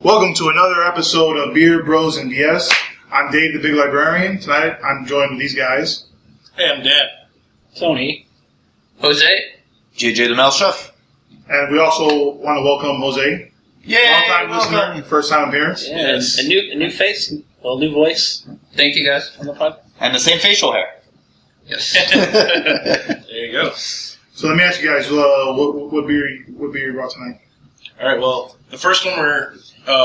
Welcome to another episode of Beer, Bros, and BS. I'm Dave, the Big Librarian. Tonight, I'm joined with these guys. Hey, I'm Dan. Tony. Jose. JJ the Mel Chef. And we also want to welcome Jose. Yay! Long-time listener, first-time appearance. Yes. A new face, well, new voice Thank you, guys. on the pod. And the same facial hair. Yes. There you go. So let me ask you guys, what beer you brought tonight? All right, well, the first one we're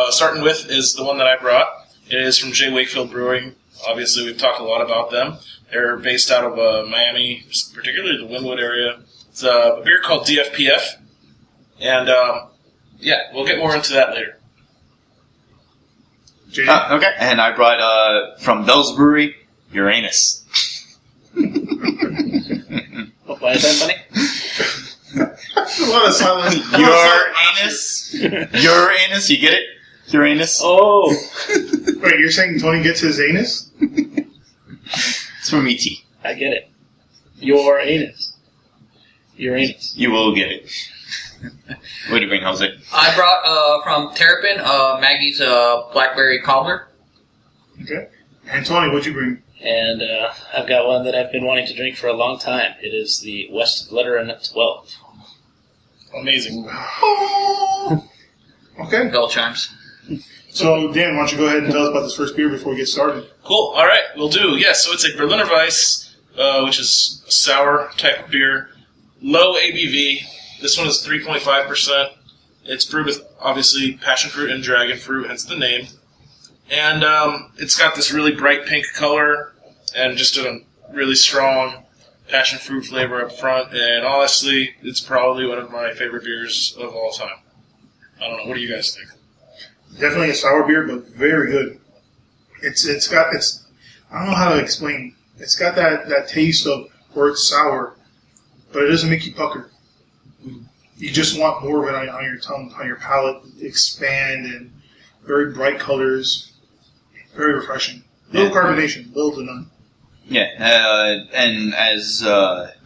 starting with is the one that I brought. It is from J. Wakefield Brewing. Obviously, we've talked a lot about them. They're based out of Miami, particularly the Wynwood area. It's a beer called DFPF. And, we'll get more into that later. JJ? Okay. And I brought from Bell's Brewery, Uranus. Why is that funny? A lot of silence. Uranus. Uranus, you get it? Uranus. Oh, Wait, you're saying Tony gets his anus? It's from E.T. I get it. Your anus. Uranus. You will get it. What do you bring, Jose? I brought from Terrapin Maggie's Blackberry Cobbler. Okay. And Tony, what'd you bring? And I've got one that I've been wanting to drink for a long time. It is the West Veteran 12. Amazing. Okay. Bell chimes. So, Dan, why don't you go ahead and tell us about this first beer before we get started? Cool. All right, we'll do. Yeah, so it's a Berliner Weiss, which is a sour type of beer. Low ABV. This one is 3.5%. It's brewed with, obviously, passion fruit and dragon fruit, hence the name. And it's got this really bright pink color and just a really strong passion fruit flavor up front. And honestly, it's probably one of my favorite beers of all time. I don't know. What do you guys think? Definitely a sour beer, but very good. It's I don't know how to explain. It's got that taste of where it's sour, but it doesn't make you pucker. You just want more of it on your tongue, on your palate, expand, and very bright colors. Very refreshing. Little carbonation, little to none. Yeah, and as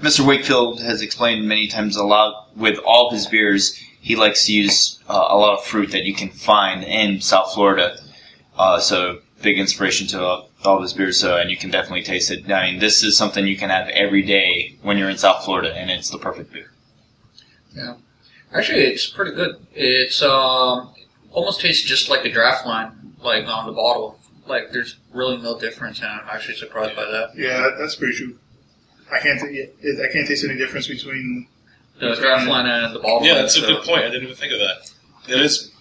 Mr. Wakefield has explained many times a lot with all his beers, he likes to use a lot of fruit that you can find in South Florida. So big inspiration to all of his beers. So, and you can definitely taste it. I mean, this is something you can have every day when you're in South Florida, and it's the perfect beer. Yeah. Actually, it's pretty good. It's almost tastes just like a draft line, like on the bottle. Like, there's really no difference, and I'm actually surprised by that. Yeah, that's pretty true. I can't taste any difference between The draft line and the bottle. Yeah, that's a good point. I didn't even think of that. It is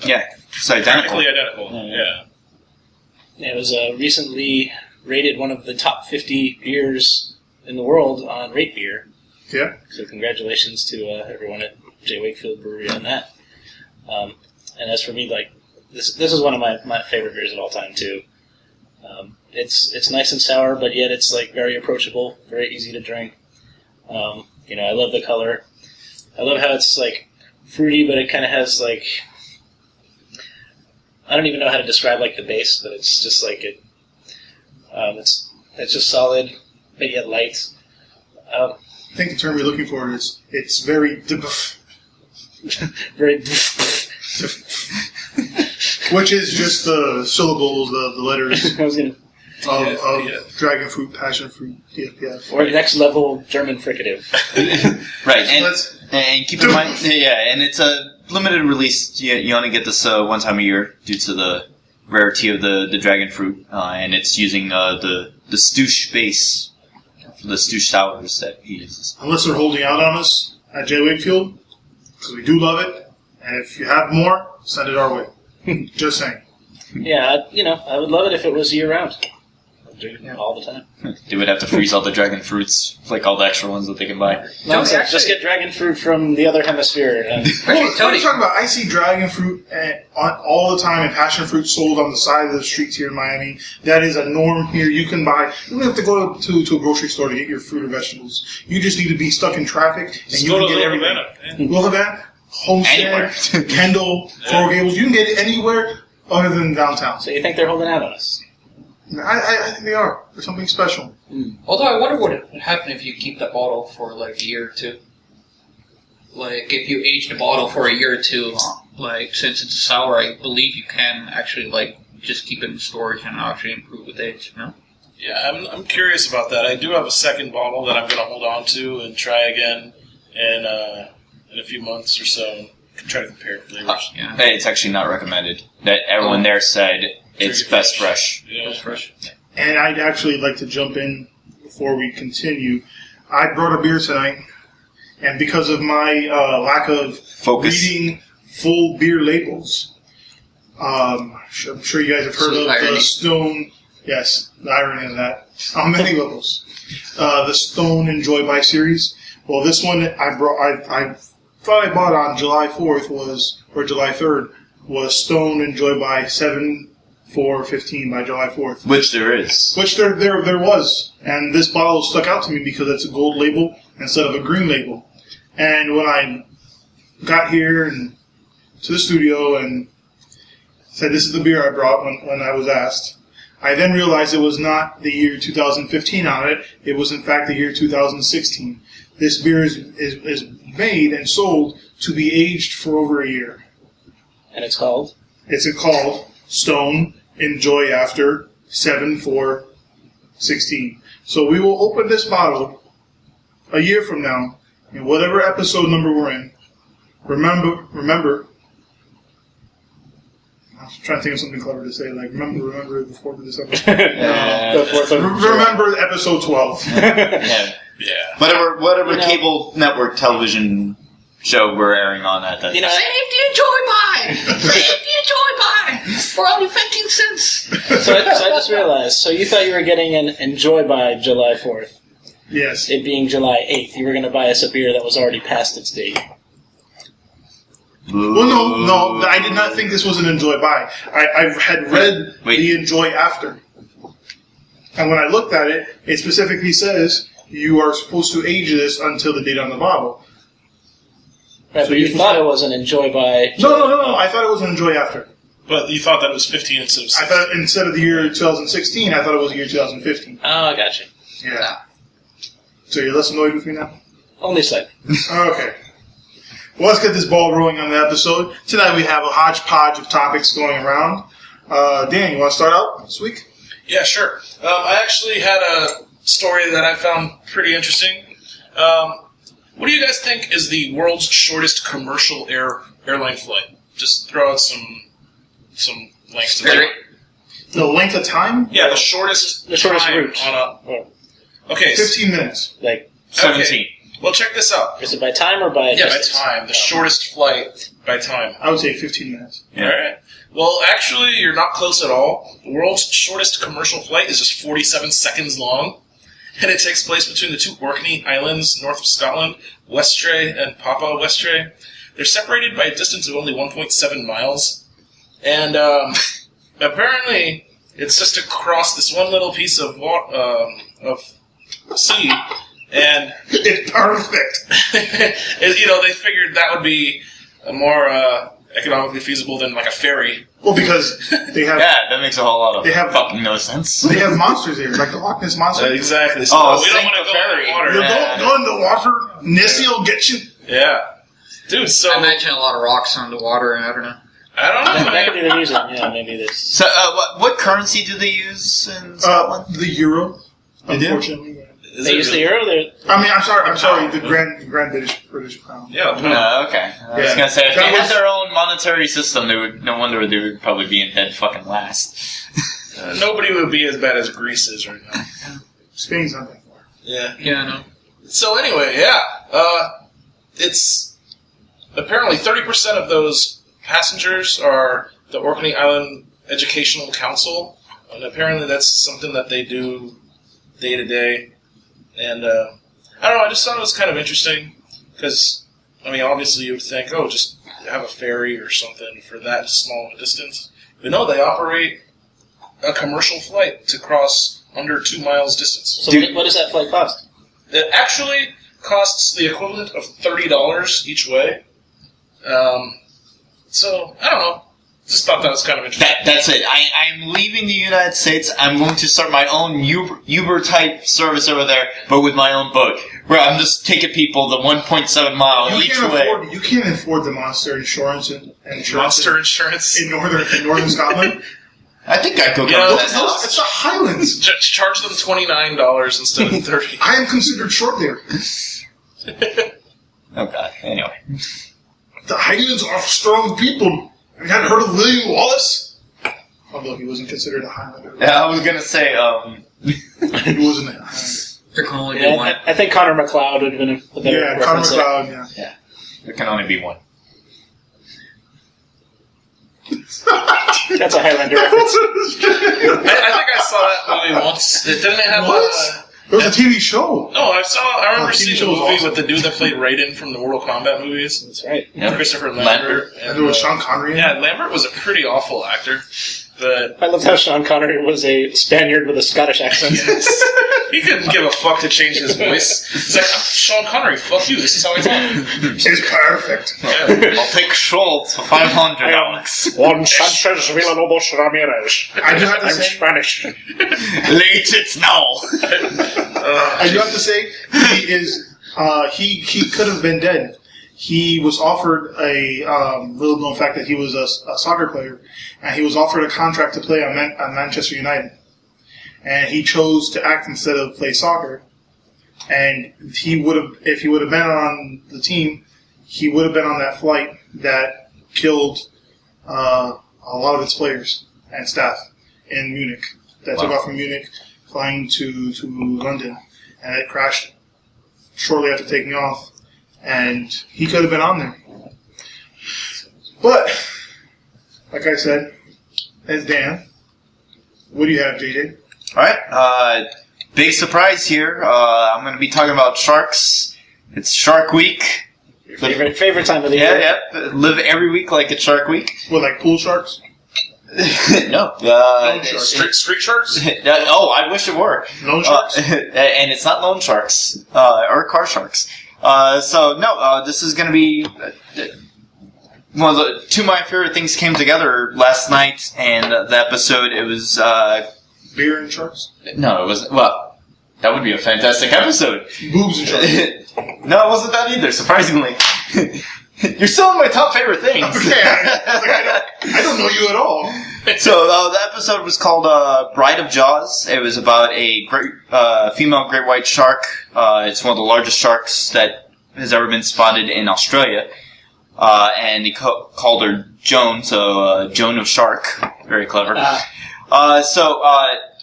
Yeah, it's identical. practically identical. Yeah. It was recently rated one of the top 50 beers in the world on Rate Beer. Yeah. So congratulations to everyone at J. Wakefield Brewery on that. And as for me, like this is one of my favorite beers of all time too. It's nice and sour, but yet it's like very approachable, very easy to drink. I love the color. I love how it's like fruity, but it kind of has like, I don't even know how to describe like the base, but it's just like it. It's just solid, but yet light. I think the term you're looking for is it's very Very. which is just the syllables, the letters I was gonna. of dragon fruit, passion fruit, DFPF. Or next level German fricative. Right, and keep in mind, and it's a limited release. You only get this one time a year due to the rarity of the dragon fruit, and it's using the Stoush base, the Stoush sours that he uses. Unless they're holding out on us at J. Wakefield, because we do love it, and if you have more, send it our way. Just saying. Yeah, I would love it if it was year round. I'd drink it all the time. They would have to freeze all the dragon fruits, like all the extra ones that they can buy. No, Tony, actually- just get dragon fruit from the other hemisphere. And What are Tony. you talking about? I see dragon fruit all the time and passion fruit sold on the side of the streets here in Miami. That is a norm here. You can buy. You don't have to go to a grocery store to get your fruit or vegetables. You just need to be stuck in traffic and Just you go can to get Little everything. Havana. Little Havana, Homestead, Anywhere. Kendall, Coral Gables. You can get it anywhere other than downtown. so you think they're holding out on us? I think they are. There's something special. Although I wonder what would happen if you keep that bottle for like a year or two. like if you age the bottle for a year or two, like since it's a sour, I believe you can actually like just keep it in storage and actually improve with age. No. Yeah, I'm curious about that. I do have a second bottle that I'm going to hold on to and try again in a few months or so. Try to compare flavors. Yeah. Hey, it's actually not recommended. That everyone there said it's best fresh. Yeah. Best fresh. And I'd actually like to jump in before we continue. I brought a beer tonight, and because of my lack of Focus. reading full beer labels, I'm sure you guys have heard of the Stone. Yes, the irony of that on many levels. The Stone Enjoy By series. Well, this one I thought I bought on July 4th or July 3rd was Stone Enjoy By 7/4/15 by July 4th. Which there is. Which there was. And this bottle stuck out to me because it's a gold label instead of a green label. And when I got here and to the studio and said this is the beer I brought when I was asked, I then realized it was not the year 2015 on it. It was in fact the year 2016. This beer is made and sold to be aged for over a year. And it's called? It's called Stone Enjoy After 7/4/16. So we will open this bottle a year from now, in whatever episode number we're in. Remember. I was trying to think of something clever to say, like remember the 4th of December. The 4th of July. Remember episode 12. Yeah. Yeah. Whatever You know- cable network television show we're airing on at that You know, Save the Enjoy By! Save the Enjoy By! For only 15 cents! so I just realized, so you thought you were getting an Enjoy By July 4th. Yes. It being July 8th, you were going to buy us a beer that was already past its date. Well, no, I did not think this was an Enjoy By. I had read the Enjoy After. And when I looked at it, it specifically says you are supposed to age this until the date on the bottle. Right, So but you you- thought it was an Enjoy By... No. I thought it was an Enjoy After. But you thought that it was 15 instead of 16. I thought instead of the year 2016, I thought it was the year 2015. Oh, I got you. Yeah. So you're less annoyed with me now? Only slightly. Okay. Well, let's get this ball rolling on the episode. Tonight we have a hodgepodge of topics going around. Dan, you want to start out this week? Yeah, sure. I actually had a story that I found pretty interesting. What do you guys think is the world's shortest commercial airline flight? Just throw out some lengths. Spirit. The length of time? Yeah, the shortest time route. on Or, a... Okay, 15 minutes. like, 17. well, check this out. is it by time or by Yeah, by distance? time. The shortest flight by time. I would say 15 minutes. Yeah. Alright. Well, actually, you're not close at all. The world's shortest commercial flight is just 47 seconds long, and it takes place between the two Orkney Islands, north of Scotland, Westray and Papa Westray. They're separated by a distance of only 1.7 miles, and apparently it's just across this one little piece of sea, and It's perfect. they figured that would be more economically feasible than like a ferry. Well, because they have That makes a whole lot of They have- fucking no sense. they have monsters here, like the Loch Ness monster. Exactly. So Oh, we don't sink want to the go in ferry. the water. You Yeah. don't go in the water, Nessie will get you. Yeah. Dude, so I imagine a lot of rocks on the water, and I don't know. I don't know. That could man. be the reason. Yeah, maybe this. So, what currency do they use in Scotland? The euro, They do? unfortunately. Is They it use the really- euro. They're, I mean, I'm sorry, the Grand British pound. Yeah. No, okay. I was Yeah. gonna say if That they had was- their own monetary system, they would. No wonder they would probably be in dead fucking last. Nobody would be as bad as Greece is right now. Spain's not that far. Yeah. Yeah, I know. So anyway, yeah. It's apparently 30% of those passengers are the Orkney Island Educational Council, and apparently that's something that they do day to day. And I don't know. I just thought it was kind of interesting because, I mean, obviously you would think, oh, just have a ferry or something for that small a distance. But no, they operate a commercial flight to cross under 2 miles distance. so Dude. what does that flight cost? It actually costs the equivalent of $30 each way. So I don't know. Just thought that was kind of interesting. That's it. I'm leaving the United States. I'm going to start my own Uber type service over there, but with my own boat, where I'm just taking people the 1.7 mile each way. You can't afford the Monster insurance and insurance Monster insurance. in northern Scotland. I think I'd go cover Yeah, that. It's the Highlands. Charge them $29 instead of $30. I am considered short there. Oh god. Anyway. The Highlands are strong people. Have you not heard of William Wallace? Although he wasn't considered a Highlander. Yeah, I was gonna say. He wasn't a Highlander. There can only be Yeah, one. I think Connor McLeod would have been a better Yeah, Connor reference there. McLeod, yeah. There can only be one. That's a Highlander reference. I think I saw that movie once. Didn't it have What? It was a TV show. No, I remember TV seeing the show was movie awesome. with the dude that played Raiden from the Mortal Kombat movies. That's right. Yep. Christopher Lambert. Lambert. And there was Sean Connery in it. Yeah, Lambert was a pretty awful actor. But I loved how Sean Connery was a Spaniard with a Scottish accent. he couldn't give a fuck to change his voice. He's like, I'm Sean Connery, fuck you, this is how I talk. It's perfect. Yeah. I'll take Schultz for $500. Juan Sanchez Villalobos Ramirez. I do have to I'm say, Spanish. Late it's now. I do have to say, he is. He could have been dead. He was offered a little known fact that he was a soccer player, and he was offered a contract to play on Manchester United, and he chose to act instead of play soccer. And he would have, if he would have been on the team, he would have been on that flight that killed a lot of its players and staff in Munich. That took Wow. off from Munich, flying to London, and it crashed shortly after taking off. And he could have been on there. But, like I said, it's Dan. What do you have, JJ? Alright, big surprise here. I'm going to be talking about sharks. It's Shark Week. Favorite time of the year. Yeah. Live every week like it's Shark Week. What, like pool sharks? No. Loan sharks. Street sharks? Oh, I wish it were. Loan sharks? And it's not loan sharks or car sharks. This is going to be one of the two of my favorite things came together last night, and the episode it was Beer and sharks? no, it wasn't. Well, that would be a fantastic episode. Boobs and sharks. No, it wasn't that either. Surprisingly, you're still in my top favorite things. Okay, I don't know you at all. So the episode was called Bride of Jaws. It was about a great female great white shark. It's one of the largest sharks that has ever been spotted in Australia. And he called her Joan, so Joan of Shark. Very clever.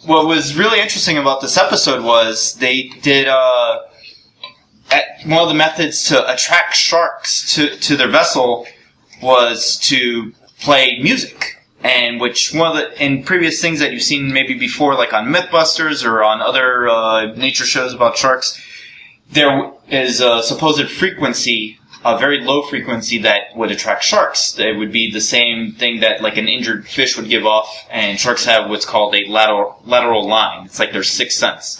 What was really interesting about this episode was they did one of the methods to attract sharks to their vessel was to play music. And which one of the in previous things that you've seen maybe before, like on MythBusters or on other nature shows about sharks, there is a supposed frequency, a very low frequency that would attract sharks. It would be the same thing that like an injured fish would give off, and sharks have what's called a lateral line. It's like their sixth sense,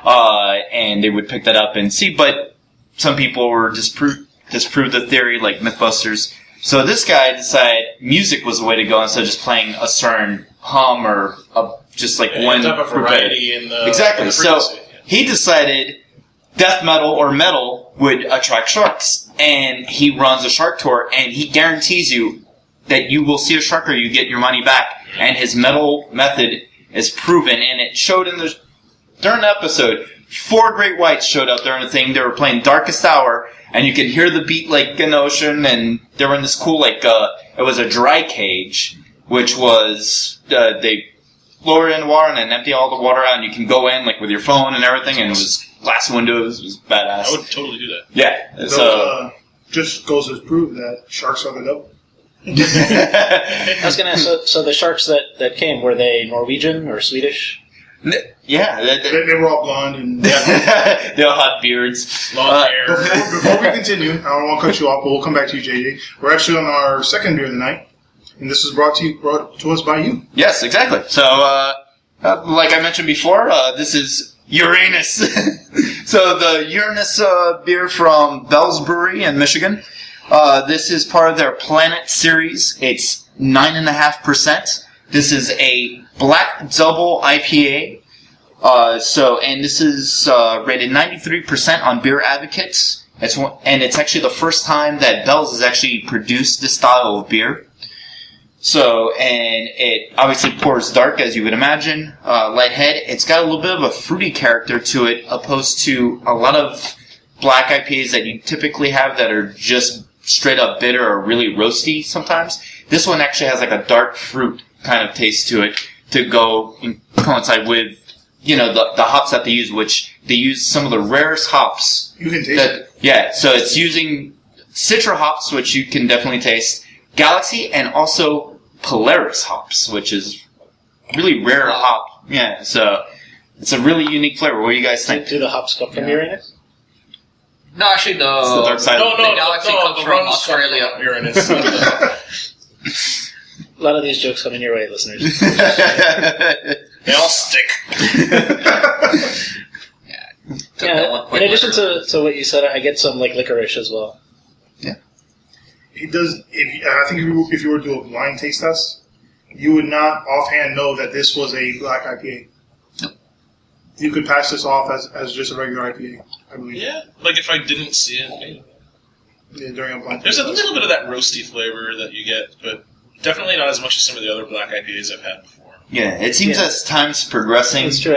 and they would pick that up and see. But some people were disprove the theory, like MythBusters. So this guy decided music was the way to go instead of just playing a certain hum or just like one type of variety in the exactly. in the So frequency. he decided death metal or metal would attract sharks, and he runs a shark tour, and he guarantees you that you will see a shark or you get your money back. And his metal method is proven, and it showed during the episode. 4 great whites showed up during the thing. They were playing Darkest Hour, and you could hear the beat like an ocean, and they were in this cool, it was a dry cage, which was, they lower it in the water and then empty all the water out, and you can go in, with your phone and everything, and it was glass windows, it was badass. I would totally do that. Yeah, So, just goes to prove that sharks are the devil. I was going to ask, so the sharks that came, were they Norwegian or Swedish? Yeah, They were all blonde and... they all had beards. Long hair. Before we continue, I don't want to cut you off, but we'll come back to you, JJ. We're actually on our second beer of the night, and this is brought to us by you. Yes, exactly. So, like I mentioned before, this is Uranus. So the Uranus beer from Bell's Brewery in Michigan. This is part of their Planet series. It's 9.5%. This is a black double IPA. And this is rated 93% on Beer Advocates. And it's actually the first time that Bell's has actually produced this style of beer. So, and it obviously pours dark, as you would imagine. Light head. It's got a little bit of a fruity character to it, opposed to a lot of black IPAs that you typically have that are just straight up bitter or really roasty sometimes. This one actually has like a dark fruit kind of taste to it to go and coincide with, you know, the hops that they use, which they use some of the rarest hops. You can taste it. Yeah, so it's using Citra hops, which you can definitely taste, Galaxy, and also Polaris hops, which is really rare hop. Yeah, so it's a really unique flavor. What do you guys think? Do the hops come from Uranus? No, actually, It's the dark side. No, the Galaxy comes the from runs Australia. come from Uranus. A lot of these jokes coming your way, listeners. They all stick. Took that one In quick addition letter. to what you said, I get some like licorice as well. It does. I think if you were to do a blind taste test, you would not offhand know that this was a black IPA. Nope. You could pass this off as just a regular IPA, I believe. Yeah, like if I didn't see it, maybe. Yeah, during a blind There's taste a test. little bit of that roasty flavor that you get, but definitely not as much as some of the other black IPAs I've had before. Yeah, it seems Yeah. as time's progressing. It's true.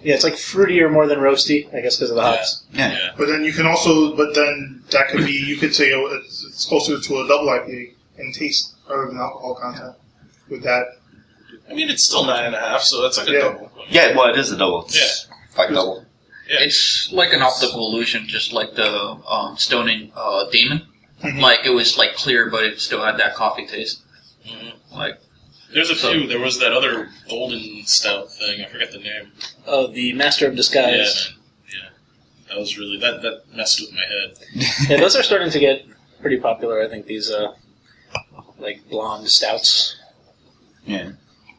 It's like fruitier more than roasty, I guess, because of the hops. Yeah. Yeah. But then you can also, that could be, you could say it's closer to a double IPA in taste rather than alcohol content with that. I mean, it's still 9.5, so that's like a Yeah. double. Yeah, well, it is a double. It's like double. Yeah. It's like an optical illusion, just like the Stoning Demon. Mhm. Like, it was like clear, but it still had that coffee taste. Mhm. Like, There's a few. There was that other golden stout thing. I forget the name. Oh, the Master of Disguise. Yeah, man. Yeah. That was really, that messed with my head. Yeah, those are starting to get pretty popular. I think these like blonde stouts. Yeah.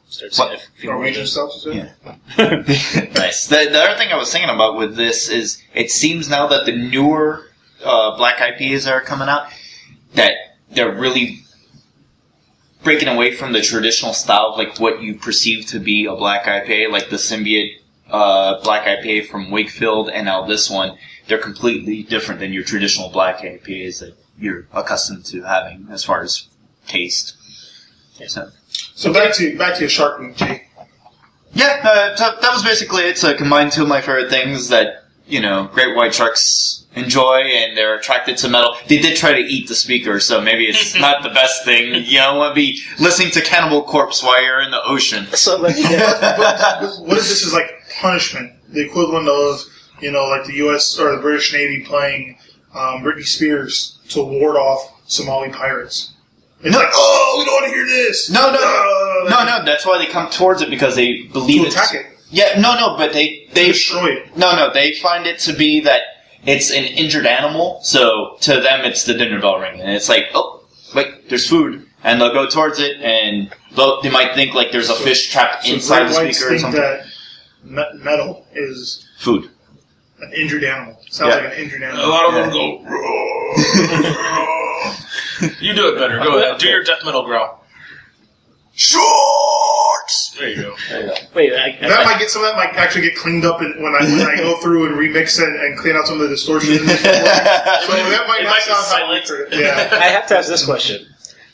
Start seeing a few more of Norwegian those. stouts, you said? Yeah. Nice. The other thing I was thinking about with this is it seems now that the newer black IPAs that are coming out, that they're really breaking away from the traditional style of like what you perceive to be a black IPA, like the Symbiote black IPA from Wakefield, and now this one. They're completely different than your traditional black IPAs that you're accustomed to having as far as taste. So back to your Shark Week, Jay. Yeah, so that was basically it. So I combined two of my favorite things that, you know, great white sharks enjoy, and they're attracted to metal. They did try to eat the speaker, so maybe it's not the best thing. You don't want to be listening to Cannibal Corpse while you're in the ocean. So like, What if this is like punishment? The equivalent of, you know, like the U.S. or the British Navy playing Britney Spears to ward off Somali pirates. It's No. like, oh, we don't want to hear this. No, that's why they come towards it, because they believe To it's... attack it. Yeah, no, but they Destroy it. No, they find it to be that it's an injured animal, so to them it's the dinner bell ringing. And it's like, oh, wait, there's food. And they'll go towards it, and they might think like there's a fish trapped So inside Great the Whites speaker or think something. that metal is Food. an injured animal. Sounds Yeah. like an injured A animal. lot of them go, You do it better. Go ahead. Do your death metal growl. Sharks! There you go. wait, That might get some of that might actually get cleaned up when I go through and remix and clean out some of the distortion in this. So that might It not might be sound how we silent. heard it. Yeah. I have to ask this question: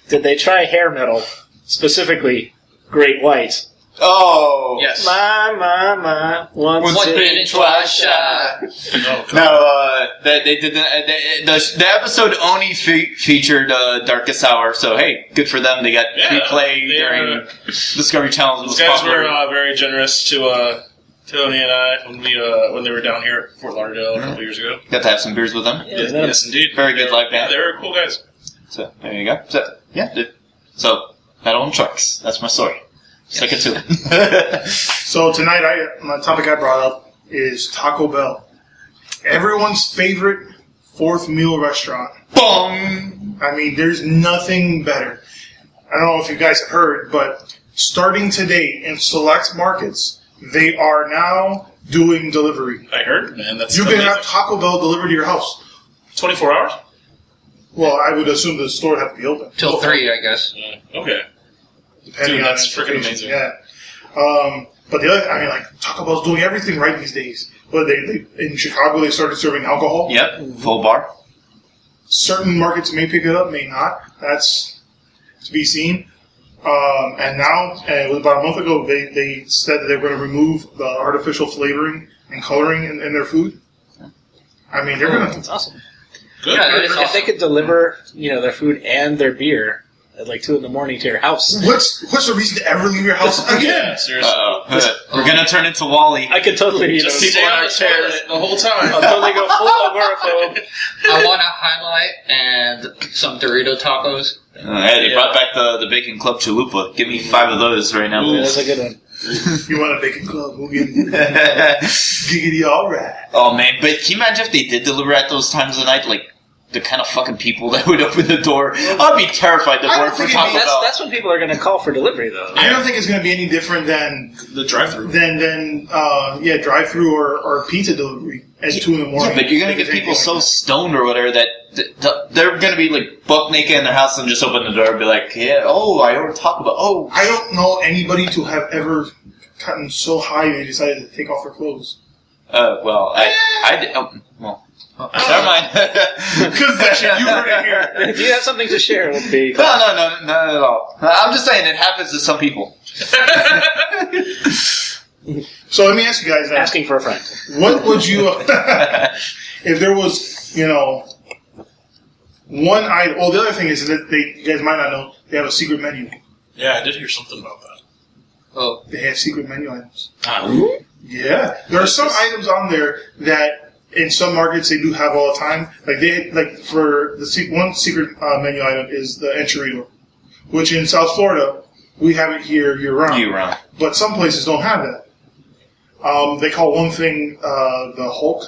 did they try hair metal, specifically Great White? Oh. yes. My, once One bitten, bitten, twice shy. Oh, come No, they did the episode only featured Darkest Hour, so hey, good for them. They got Yeah, replay they, during Discovery Channel. Those guys were very generous to Tony and I when they were down here at Fort Lauderdale a couple years ago. Got to have some beers with them. Yes, indeed. Very good live band. Yeah, they were cool guys. So there you go. So yeah, so metal and trucks. That's my story. Stick it to it. So tonight, my topic I brought up is Taco Bell. Everyone's favorite fourth meal restaurant. Bong. I mean, there's nothing better. I don't know if you guys have heard, but starting today in select markets, they are now doing delivery. I heard, man. That's You can amazing. have Taco Bell delivered to your house. 24 hours? Well, I would assume the store would have to be open. Till 3, I guess. Okay. Depending Dude, on that's freaking amazing. Yeah. But the other, I mean, like, Taco Bell's doing everything right these days. But they in Chicago, they started serving alcohol. Yep, full bar. Certain markets may pick it up, may not. That's to be seen. And now, about a month ago, they said that they were going to remove the artificial flavoring and coloring in their food. I mean, they're going to... That's awesome. Good. Yeah, that is If they could deliver, their food and their beer at like 2 in the morning to your house, What's the reason to ever leave your house Yeah, again? seriously. We're gonna turn into Wally. I could totally, Just people stay on on our the chairs. toilet the whole time. I'll totally go full agoraphobe. I want a highlight and some Dorito tacos. Hey, they brought back the Bacon Club Chalupa. Give me 5 of those right now, That's please. a good one. You want a bacon club? We'll get giggity all right. Oh man, but can you imagine if they did deliver at those times of the night? Like, the kind of fucking people that would open the door. I'd be terrified to I don't work for think Taco it'd be- Bell. That's when people are going to call for delivery, though. I don't think it's going to be any different than The drive-through. drive-through or pizza delivery at 2 in the morning. Yeah, but you're gonna get people so stoned or whatever that they're gonna be like buck naked in their house and just open the door and be like, yeah, oh, I ordered Taco Bell. Oh, I don't know anybody to have ever gotten so high they decided to take off their clothes. well, I did. Oh, well, never mind. Because you heard it here. Do you have something to share with the... No, not at all. I'm just saying it happens to some people. So let me ask you guys now. Asking for a friend. What would you, if there was, one item? Well, the other thing is that you guys might not know, they have a secret menu. Yeah, I did hear something about that. Oh, They have secret menu items. Oh. Yeah, there are some items on there that in some markets they do have all the time. For the one secret menu item is the enchilada, which in South Florida we have it here year round. You wrong. But some places don't have that. They call one thing the Hulk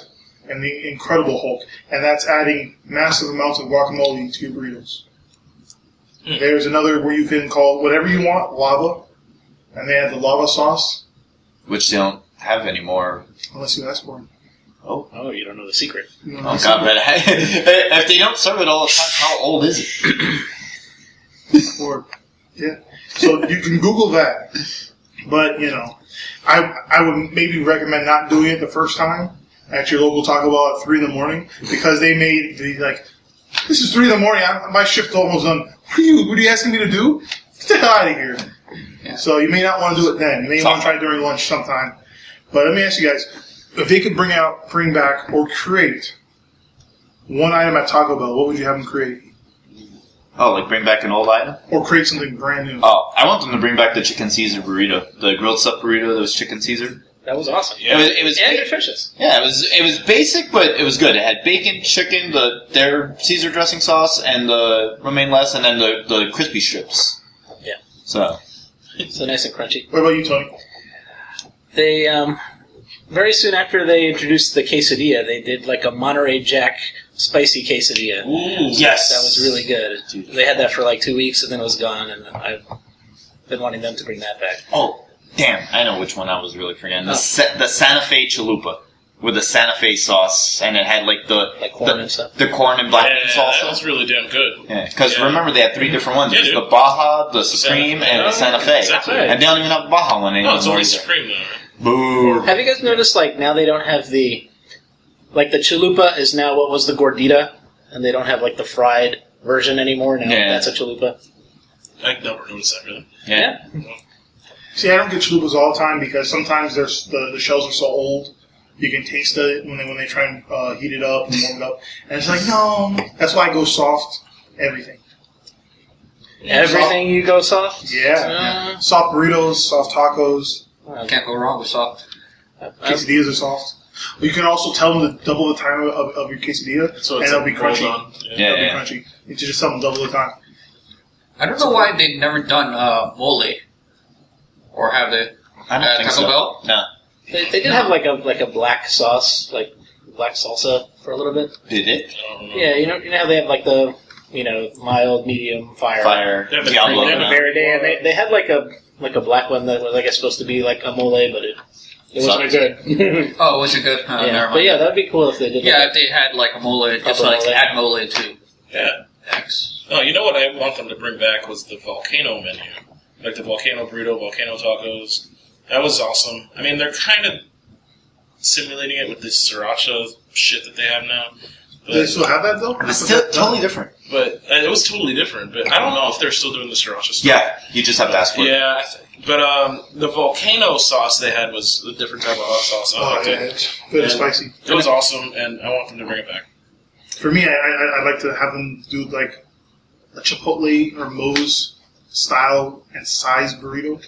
and the Incredible Hulk, and that's adding massive amounts of guacamole to your burritos. There's another where you can call whatever you want lava, and they add the lava sauce, Which they don't have anymore. unless you ask for it. Oh, you don't know the secret. You know, Oh god, but if they don't serve it all the time, how old is it? So you can Google that, but I would maybe recommend not doing it the first time at your local Taco Bell at 3 in the morning because they may be like, "This is 3 in the morning. My shift's almost done. What are you asking me to do? Get the hell out of here!" Yeah. So you may not want to do it then. You may want to try it during lunch sometime. But let me ask you guys: if they could bring back, or create one item at Taco Bell, what would you have them create? Oh, like bring back an old item? Or create something brand new? Oh, I want them to bring back the chicken Caesar burrito, the grilled stuffed burrito that was chicken Caesar. That was awesome. Yeah. It was And nutritious. Yeah, it was basic, but it was good. It had bacon, chicken, their Caesar dressing sauce, and the romaine lettuce, and then the crispy strips. Yeah. So So nice and crunchy. What about you, Tony? They, very soon after they introduced the quesadilla, they did like a Monterey Jack spicy quesadilla. Ooh. yes, That was really good. They had that for like 2 weeks and then it was gone, and I've been wanting them to bring that back. Oh, damn! I know which one I was really forgetting. The Santa Fe chalupa with the Santa Fe sauce, and it had like Like corn and stuff. the corn and black bean Yeah, that salsa. was really damn good. Yeah, because Yeah. remember they had 3 different ones. Yeah, There's dude. the Baja, the Supreme, and the Santa Fe. Exactly. And they don't even have the Baja one anymore. No, it's only either. Supreme though. Boo. Have you guys noticed, like, now they don't have the chalupa is now what was the gordita, and they don't have, like, the fried version anymore. Now Yeah. that's a chalupa. I never noticed that really. Yeah. See, I don't get chalupas all the time because sometimes the shells are so old. You can taste it when they try and heat it up and warm it up. And it's like, no. That's why I go soft everything. Everything you go soft? Yeah. Soft burritos, soft tacos. can't go wrong with soft. Quesadillas are soft. You can also tell them to double the time of your quesadilla, So and it's it'll be rolled crunchy. on. Yeah. It'll be crunchy. You just tell them double the time. I don't know why they've never done mole, or have they? I don't think Taco so. Bell? No. They did have like a black sauce, like black salsa for a little bit. Did it? I don't know. Yeah, you know how they have like the mild, medium, fire. Fire. Yeah, but Diablo. they- And the Verde, and they had like a black one that was I guess supposed to be like a mole, but it wasn't Sucks. good. Oh, was it good? Never yeah. mind. But yeah, that'd be cool if they did. Yeah, like, if they had like a mole, just Proper like mole. add mole too. Yeah. X. Oh, you know what I want them to bring back was the volcano menu, like the volcano burrito, volcano tacos. That was awesome. I mean, they're kind of simulating it with this sriracha shit that they have now. Do they But, still have that though? It's still totally different. but it was totally different. But I don't know if they're still doing the sriracha stuff. Yeah, you just have to ask for it. Yeah, I think. But the volcano sauce they had was a different type of hot sauce. I Oh, liked yeah, it. it's good and And spicy. It was awesome, and I want them to bring it back. For me, I like to have them do like a Chipotle or Moe's style and size burrito.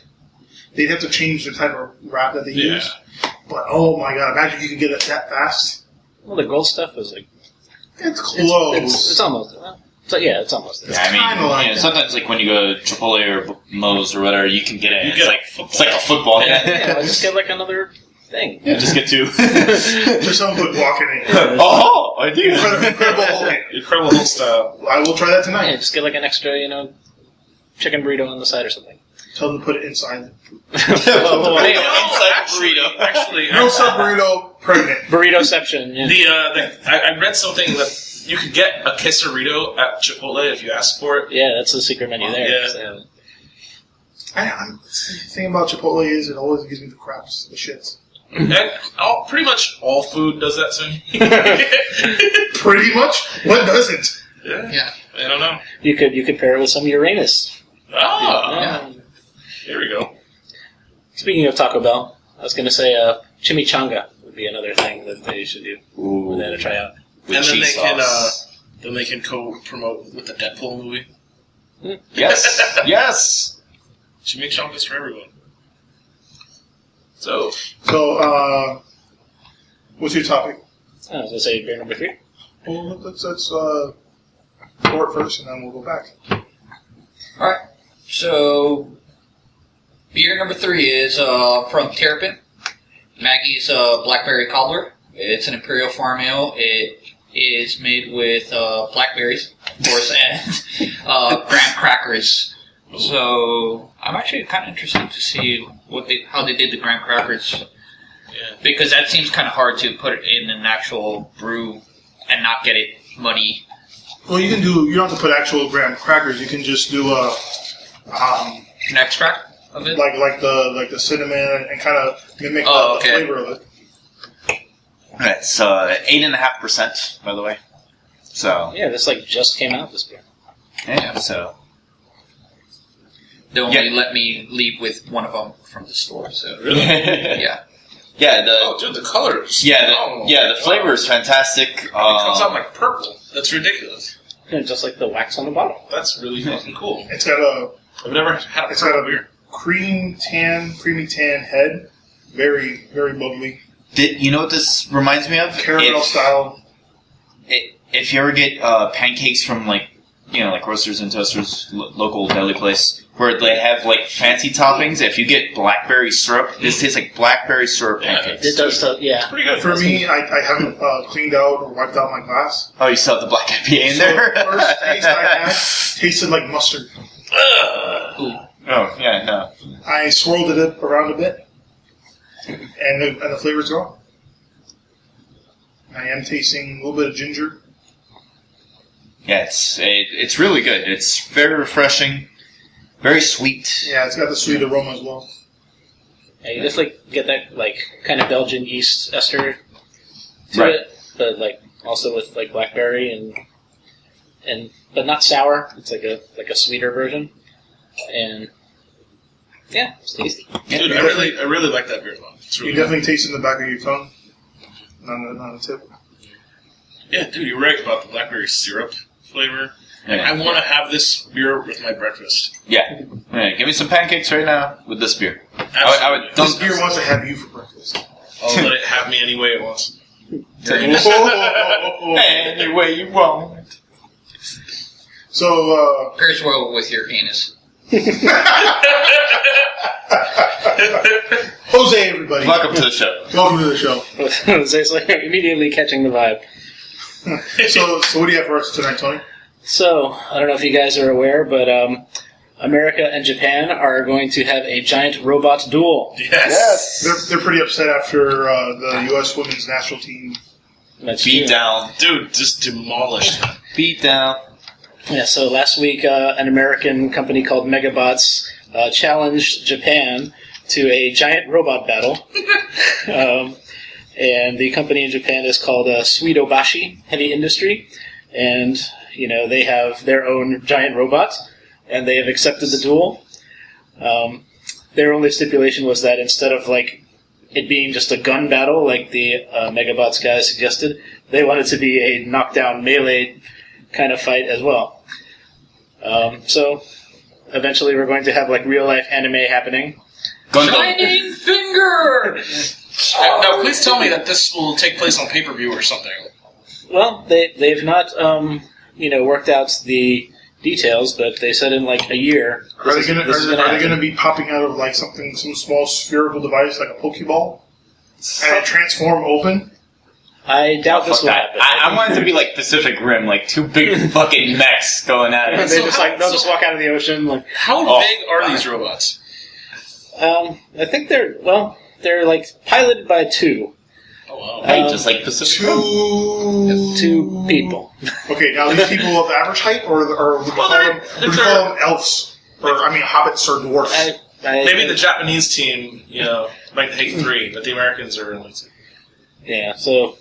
They'd have to change the type of wrap that they Yeah. use. But oh my god, imagine you could get it that fast. Well, the gold stuff was like It's close. It's almost. So yeah, it's almost. Yeah, I kinda mean, like you know, that. sometimes like when you go to Chipotle or Moe's or whatever, you can get it. You and get it's like a football. Yeah, Yeah, I'll just get like another thing. just get two. Just someone put walking in. Oh, I do. Incredible Hulk. Incredible Hulk style. I will try that Yeah, tonight. just get like an extra, chicken burrito on the side or something. Tell them to put it inside. Oh, Hey, hey, inside the burrito. Actually, No sub burrito, pregnant. burritoception. Yeah. I read something that you could get a quesarito at Chipotle if you ask for it. Yeah, that's the secret menu there. Yeah. So. The thing about Chipotle is it always gives me the craps, the shits. And pretty much all food does that to me. Pretty much. What doesn't? Yeah. I don't know. You could pair it with some Uranus. Ah, here we go. Speaking of Taco Bell, I was going to say chimichanga would be another thing that they should do. Ooh. That to try out. With And then cheese they can sauce. then they can co-promote with the Deadpool movie. Yes. Yes. Chimichangas for everyone. So, So, what's your topic? I was going to say beer number 3. Well, let's pour it first, and then we'll go back. Alright. So, beer number 3 is from Terrapin. Maggie's Blackberry Cobbler. It's an Imperial Farm Ale. It is made with blackberries, of course, and graham crackers. So, I'm actually kind of interested to see how they did the graham crackers. yeah. Because that seems kind of hard to put it in an actual brew and not get it muddy. Well, you don't have to put actual graham crackers. You can just do An extract of it? like the cinnamon and kind of mimic Oh, the okay. flavor of it. It's 8.5%, by the way. So Yeah, this just came out, this beer. yeah, so They only Yeah. let me leave with one of them from the store, so Really? yeah. yeah, Oh, dude, the colors. the flavor is fantastic. It comes out like purple. That's ridiculous. Yeah, just like the wax on the bottle. That's really fucking cool. It's got a I've never had a It's got purple a beer. creamy tan head. Very, very bubbly. You know what this reminds me of? Caramel style. If you ever get pancakes from like Roasters and Toasters, local deli place, where they have like fancy toppings, if you get blackberry syrup, this tastes like blackberry syrup Yeah. pancakes. It does stuff, yeah. Pretty good. For me, I haven't cleaned out or wiped out my glass. Oh, you still have the black IPA in So there? the first taste I had tasted like mustard. Ugh. Oh, yeah, no. I swirled it around a bit, and the flavor's gone. I am tasting a little bit of ginger. Yeah, it's really good. It's very refreshing, very sweet. Yeah, it's got the sweet aroma as well. Yeah, you just get that kind of Belgian yeast ester to Right. it, but also with blackberry and but not sour. It's like a sweeter version, and yeah, it's tasty. Dude, I really like that beer though. It's You really good. definitely taste it in the back of your tongue, not the tip. Yeah, dude, you're right about the blackberry syrup flavor. Yeah. I want to have this beer with my breakfast. Yeah. Give me some pancakes right now with this beer. I would Absolutely. This beer wants to have you for breakfast. I'll let it have me any way it wants. Any way you want. So, Pairs well with your anus. Jose, everybody. Welcome to the show. Welcome to the show. It's immediately catching the vibe. So what do you have for us tonight, Tony? So, I don't know if you guys are aware, but America and Japan are going to have a giant robot duel. Yes. They're pretty upset after the U.S. women's national team. That's Beat true. down. Dude, just demolished them. Beat down. Yeah, so last week, an American company called Megabots challenged Japan to a giant robot battle. And the company in Japan is called Suidobashi Heavy Industry. And, they have their own giant robot, and they have accepted the duel. Their only stipulation was that instead of, it being just a gun battle like the Megabots guys suggested, they wanted to be a knockdown melee kind of fight as well. So eventually we're going to have real life anime happening. Shining Finger! Now, please tell me that this will take place on pay-per-view or something. Well, they've not worked out the details, but they said in a year. Are they going to be popping out of some small spherical device like a Pokeball and transform open? I doubt this will that. happen. I want it to be like Pacific Rim, two big fucking mechs going at it. They'll just walk out of the ocean. How big are these robots? I think they're piloted by two. Oh wow! Just like Pacific Rim. Two people. Okay, now these people of average height, or would you call them elves, or hobbits or dwarfs? Maybe the Japanese team, might take 3, but the Americans are only 2. Yeah, so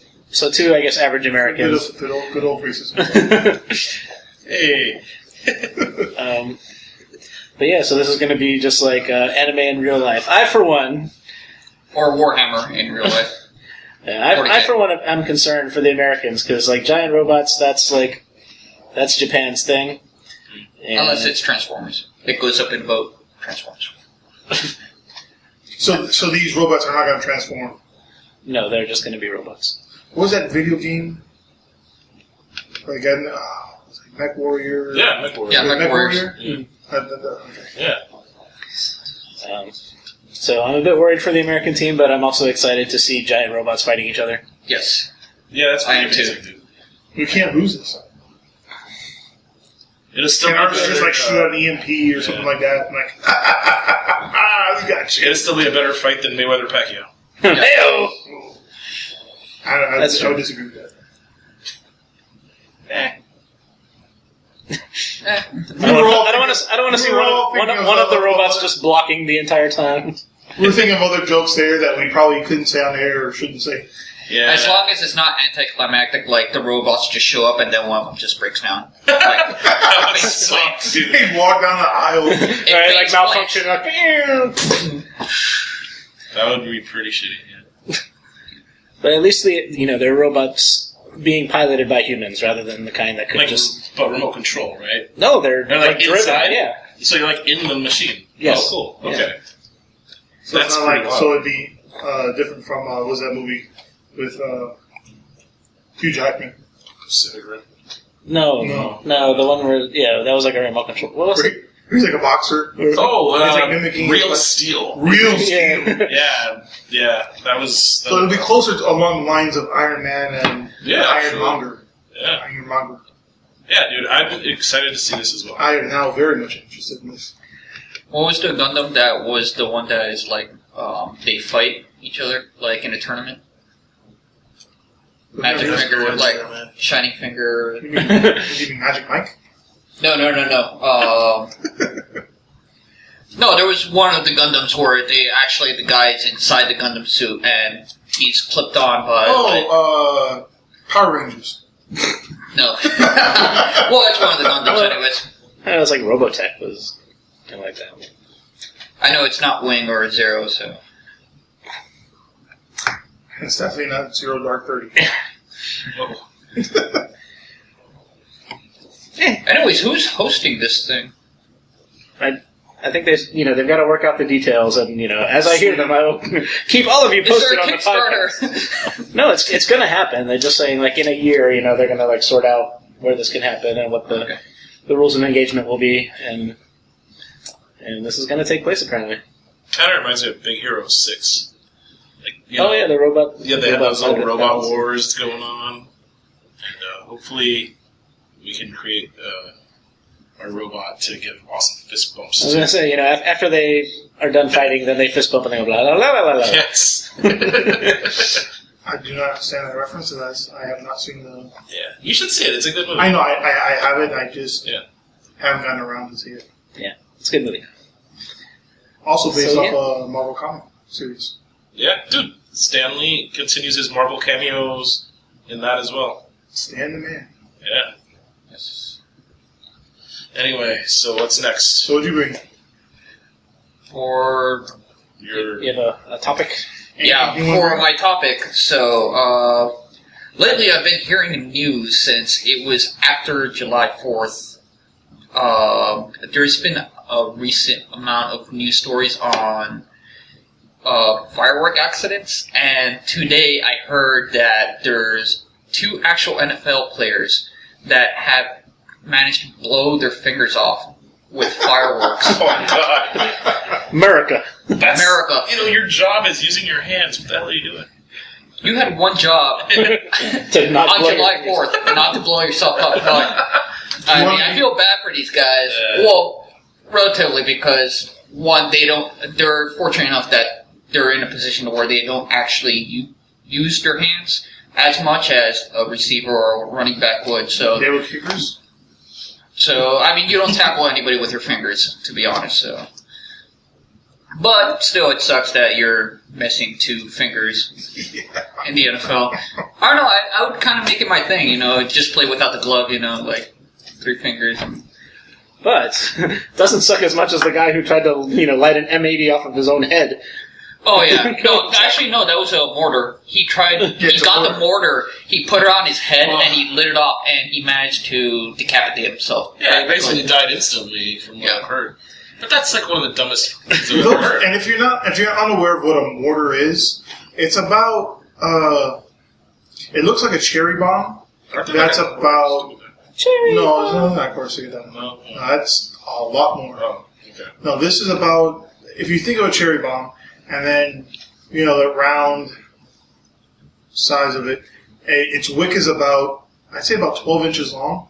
two, I guess, average Americans. Good old racism. Hey. But yeah, so this is going to be just anime in real life. I, for one... Or Warhammer in real life. I for one, am concerned for the Americans, because, giant robots, that's Japan's thing. And Unless it's Transformers. It goes up in a boat. Transformers. So these robots are not going to transform? No, they're just going to be robots. What was that video game? Mech Warrior? Yeah, Mech Warrior. Yeah, Mech Warrior. Yeah. So I'm a bit worried for the American team, but I'm also excited to see giant robots fighting each other. Yes. Yeah, that's I am amazing, too. dude. We can't lose this. It'll still Can be ours just better, shoot out an EMP or something like that? We got you. It'll still be a better fight than Mayweather Pacquiao. Hey-o! I would disagree with that. I don't want to see one of the robots just blocking the entire time. We were thinking of other jokes there that we probably couldn't say on air or shouldn't say. Yeah. As long as it's not anticlimactic, the robots just show up and then one of them just breaks down. That would suck, dude. They walk down the aisle. Right, malfunction. That would be pretty shitty, yeah. But at least they're robots being piloted by humans rather than the kind that could But remote control, right? No, they're They're driven. inside? Yeah. So you're in the machine? Yes. Oh, cool. Yeah. Okay. So That's it's not pretty wild. so it'd be different from what was that movie with Hugh Jackman? Pacific Rim. No, the one where that was a remote control. What was it? He's like a boxer. Oh, He's mimicking Real Steel. Real Steel. Yeah, that was... So it'll be closer along the lines of Iron Man and Ironmonger. Yeah. Ironmonger. Yeah, dude, I'm excited to see this as well. I am now very much interested in this. What was the Gundam that was the one that is they fight each other in a tournament? Magic Yeah, Finger, man. Shining Finger. You mean Magic Mike? No. No, there was one of the Gundams where the guy's inside the Gundam suit and he's clipped on by... Power Rangers. No. Well, that's one of the Gundams anyways. It was like Robotech was kind of like that. I know it's not Wing or Zero, so... It's definitely not Zero Dark 30. Oh. Anyways, who's hosting this thing? I think they've got to work out the details, and as I hear them, I will keep all of you Is there posted a on the podcast. Kickstarter? No, it's going to happen. They're just saying in a year, they're going to sort out where this can happen and what the rules of engagement will be, and this is going to take place apparently. Kind of reminds me of Big Hero 6. The robot. Yeah, they have those little robot battles. wars going on, and hopefully we can create our robot to give awesome fist bumps. I was going to say, after they are done fighting, then they fist bump and they go blah blah blah blah blah. Yes. I do not understand that reference, and I have not seen the. Yeah, you should see it. It's a good movie. I know I have it. I just Yeah. haven't gotten around to see it. It's a good movie. Also based So, off a Marvel comic series. Yeah, dude. Stan Lee continues his Marvel cameos in that as well. Stan the Man. Yeah. Yes. Anyway, so what's next? So what'd you bring? For Your You have a topic? yeah, Anything you wanna for bring? my topic. So lately, I've been hearing the news since it was after July 4th. There's been a recent amount of news stories on firework accidents, and today I heard that there's 2 actual NFL players that have managed to blow their fingers off with fireworks. oh my god, America. that's America. You know, your job is using your hands. What the hell are you doing? You had one job To not on blow your July fingers. 4th, not to blow yourself up. But, I mean, I feel bad for these guys. Well, relatively, because one, they're fortunate enough that they're in a position where they don't actually use their hands as much as a receiver or a running back would. So, They were kickers. I mean, you don't tackle anybody with your fingers, to be honest. So, but still, it sucks that you're missing 2 fingers in the NFL. I don't know. I would kind of make it my thing, just play without the glove, like 3 fingers. But doesn't suck as much as the guy who tried to, light an M80 off of his own head. Oh yeah, no, actually no, that was a mortar. He It's a got mortar. the mortar, he put it on his head, and he lit it off, and he managed to decapitate himself. Yeah, he basically died instantly from what I've heard. But that's like one of the dumbest things I've ever Look, heard. and if you're unaware of what a mortar is, it's about it looks like a cherry bomb. Aren't they That's like a- about no, it's not Corsica. No. That's a lot more. Oh, okay. No, this is about if you think of a cherry bomb, and then the round size of it. Its wick is about I'd say about 12 inches long,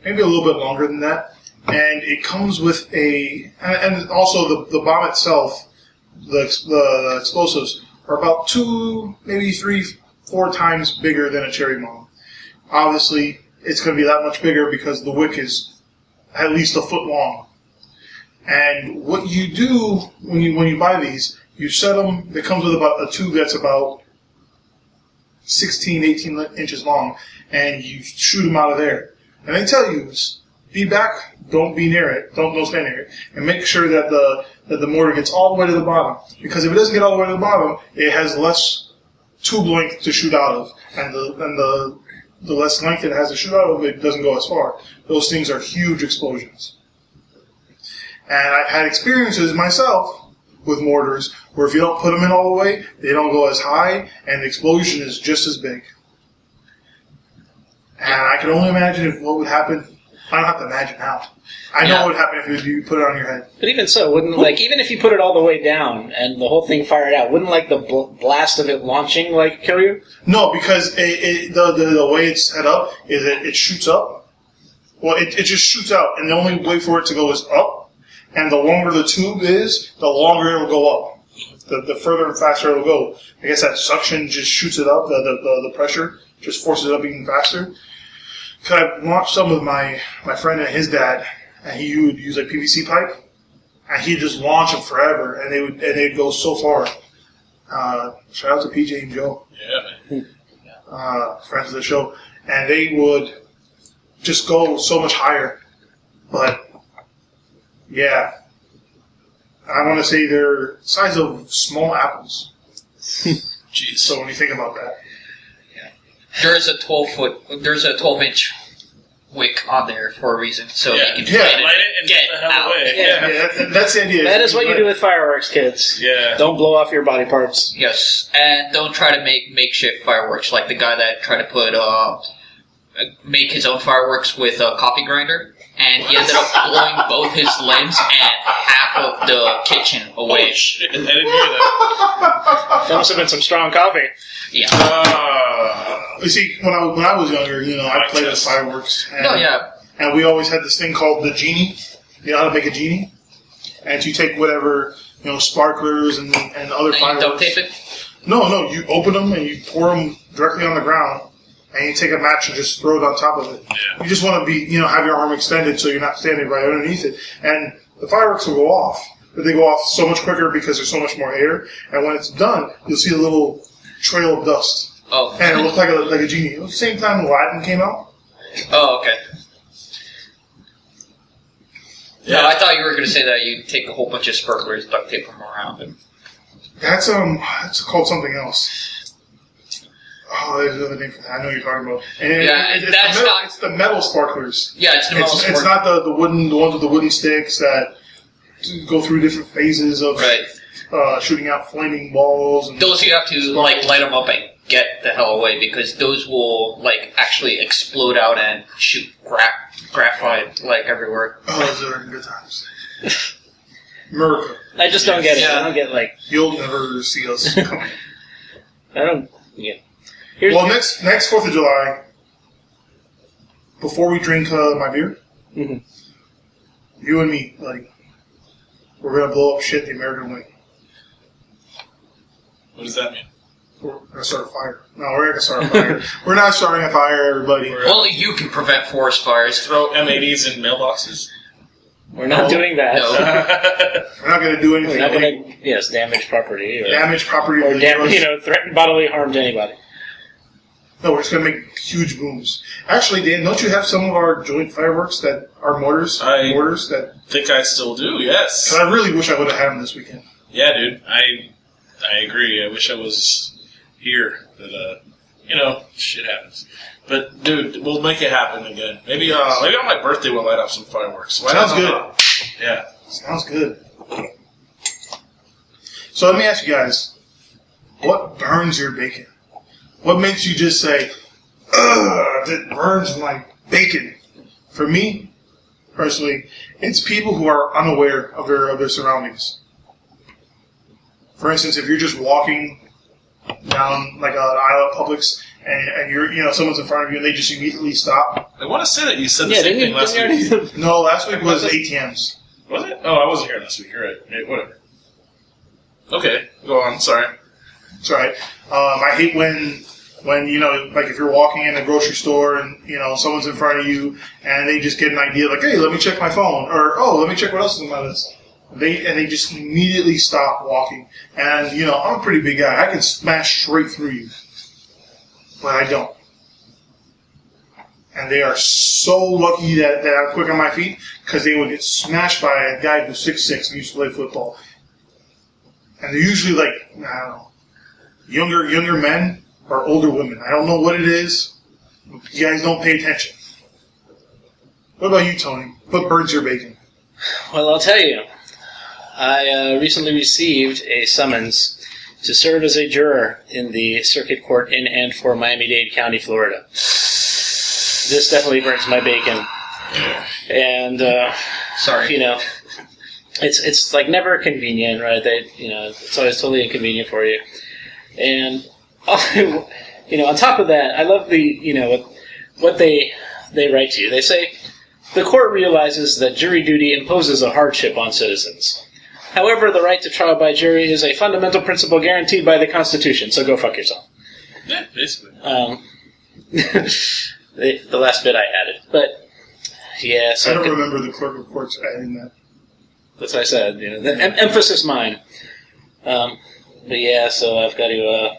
maybe a little bit longer than that. And it comes with and also the bomb itself, the explosives are about 2, maybe 3, 4 times bigger than a cherry bomb. Obviously, it's going to be that much bigger because the wick is at least a foot long. And what you do when you buy these, you set them. It comes with about a tube that's about 16, 18 inches long, and you shoot them out of there. And they tell you, be back, don't be near it, don't stand near it, and make sure that the mortar gets all the way to the bottom. Because if it doesn't get all the way to the bottom, it has less tube length to shoot out of, and the less length it has to shoot out of, it doesn't go as far. Those things are huge explosions. And I've had experiences myself with mortars where if you don't put them in all the way, they don't go as high, and the explosion is just as big. And I can only imagine what would happen. I don't have to imagine how. I know what would happen if you put it on your head. But even so, wouldn't even if you put it all the way down and the whole thing fired out, wouldn't the blast of it launching kill you? No, because the way it's set up is it shoots up. Well, it just shoots out, and the only way for it to go is up. And the longer the tube is, the longer it'll go up. The further and faster it'll go. I guess that suction just shoots it up. The pressure just forces it up even faster. Cause I launched some with my friend and his dad, and he would use a PVC pipe, and he'd just launch them forever, and they'd go so far. Shout out to PJ and Joe, Yeah, man. friends of the show, and they would just go so much higher. But yeah, I want to say they're the size of small apples. Jeez. So when you think about that. There's a 12-inch wick on there for a reason, so Yeah. you can Yeah. light it Light it and get get the hell out. away. Yeah. Yeah, that's the idea. That is what you do with fireworks, kids. Yeah. Don't blow off your body parts. Yes, and don't try to make makeshift fireworks like the guy that tried to make his own fireworks with a coffee grinder, and he ended up blowing both his limbs and half of the kitchen away. Oh, shit. I didn't hear that. That must have been some strong coffee. Yeah. You see, when I was younger, I played with Test. fireworks. And, No, yeah. And we always had this thing called the genie. You know how to make a genie? And you take whatever, sparklers and other And you fireworks. duct tape it? No, you open them and you pour them directly on the ground, and you take a match and just throw it on top of it. Yeah. You just want to be, have your arm extended so you're not standing right underneath it. And the fireworks will go off, but they go off so much quicker because there's so much more air. And when it's done, you'll see a little trail of dust. Oh. And it looks like a genie. It was the same time Aladdin came out. Oh, okay. Yeah. No, I thought you were going to say that you take a whole bunch of sparklers, duct tape them around, and That's called something else. Oh, there's another name for that. I know what you're talking about. And Yeah, it's that's the metal, not- it's the metal sparklers. yeah, it's the most It's not the ones with the wooden sticks that go through different phases of right. shooting out flaming balls. And Those you have to light them up and get the hell away because those will actually explode out and shoot graphite everywhere. oh, those are good times. America, I just don't get it. Yeah. I don't get you'll never see us coming. I don't. Yeah. Here's Well, next 4th of July, before we drink my beer, Mhm. you and me, buddy, we're gonna blow up shit the American way. What does that mean? We're gonna start a fire. No, we're gonna start a fire. We're not starting a fire, everybody. Only you can prevent forest fires. Throw M80s in mailboxes? We're not No. doing that. No. We're not gonna do We're anything. not illegal. going to, damage property or Damage property. or of the US. threaten bodily harm to anybody. No, we're just gonna make huge booms. Actually, Dan, don't you have some of our joint fireworks that are mortars? Mortars that. Think I still do, yes. 'Cause I really wish I would have had them this weekend. Yeah, dude. I agree. I wish I was here. But, shit happens. But, dude, we'll make it happen again. Maybe on my birthday we'll light up some fireworks. Why Sounds not? Yeah. Sounds good. So let me ask you guys, what burns your bacon? What makes you just say, ugh, that burns my bacon? For me, personally, it's people who are unaware of their surroundings. For instance, if you're just walking down like an aisle at Publix and you're someone's in front of you and they just immediately stop. I want to say that you said the Yeah, same didn't thing you, last didn't week. you already? No, last week was ATMs. Was it? Oh, I wasn't here last week. You're right. Hey, whatever. Okay, go on. Sorry. It's all right. I hate when if you're walking in a grocery store and someone's in front of you and they just get an idea like, hey, let me check my phone, or oh, let me check what else is on my list. They just immediately stop walking. And I'm a pretty big guy. I can smash straight through you, but I don't. And they are so lucky that I'm quick on my feet because they would get smashed by a guy who's 6'6" and used to play football. And they're usually I don't know, younger men or older women. I don't know what it is. You guys don't pay attention. What about you, Tony? What burns your bacon? Well, I'll tell you. I recently received a summons to serve as a juror in the circuit court in and for Miami-Dade County, Florida. This definitely burns my bacon. And, Sorry. it's never convenient, right? It's always totally inconvenient for you. And, on top of that, I love what they write to you. They say, the court realizes that jury duty imposes a hardship on citizens. However, the right to trial by jury is a fundamental principle guaranteed by the Constitution, so go fuck yourself. Yeah, basically. The last bit I added. But, yeah, so I don't remember the clerk of courts adding that. that's what I said. Emphasis mine. But yeah, so I've got to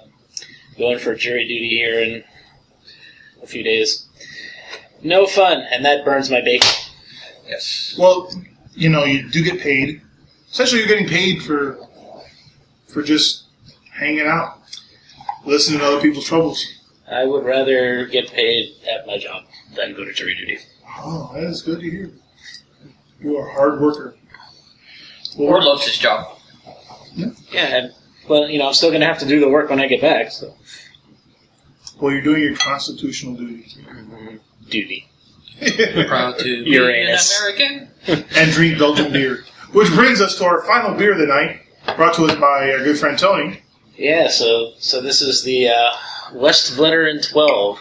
go in for jury duty here in a few days. No fun, and that burns my bacon. Yes. Well, you do get paid. Essentially, you're getting paid for just hanging out, listening to other people's troubles. I would rather get paid at my job than go to jury duty. Oh, that is good to hear. You are a hard worker. Or loves his job. Yeah, I'm still going to have to do the work when I get back, so. Well, you're doing your constitutional duty. Duty. Proud to be Uranus. an American. And drink Belgian beer. Which brings us to our final beer of the night, brought to us by our good friend Tony. Yeah, so this is the Westvleteren 12,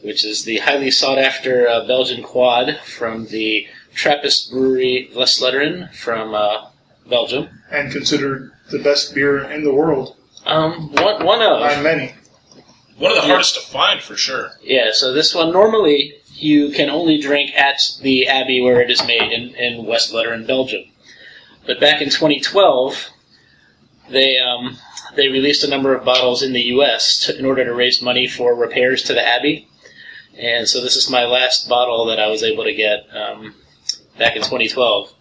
which is the highly sought-after Belgian quad from the Trappist brewery Westvleteren from Belgium. And considered the best beer in the world. One of. Not many. One of the Yeah. hardest to find for sure. Yeah, so this one, normally you can only drink at the Abbey where it is made in West-Vlaanderen in Belgium. But back in 2012, they released a number of bottles in the U.S. In order to raise money for repairs to the Abbey. And so this is my last bottle that I was able to get back in 2012.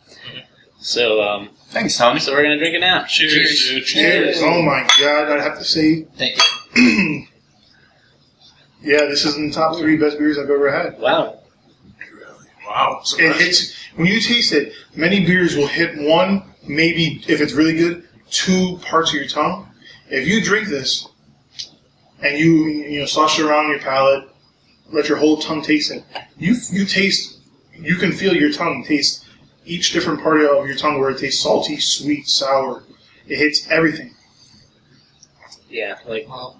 So, Thanks, Tony. so we're going to drink it now. Cheers, dude. Cheers. Oh my god, I'd have to say, Thank you. yeah, this is in the top 3 best beers I've ever had. Wow. Wow. It hits, when you taste it, many beers will hit one, maybe, if it's really good, 2 parts of your tongue. If you drink this, and you slosh it around your palate, let your whole tongue taste it, you can feel your tongue taste each different part of your tongue where it tastes salty, sweet, sour. It hits everything. Yeah, like, Well,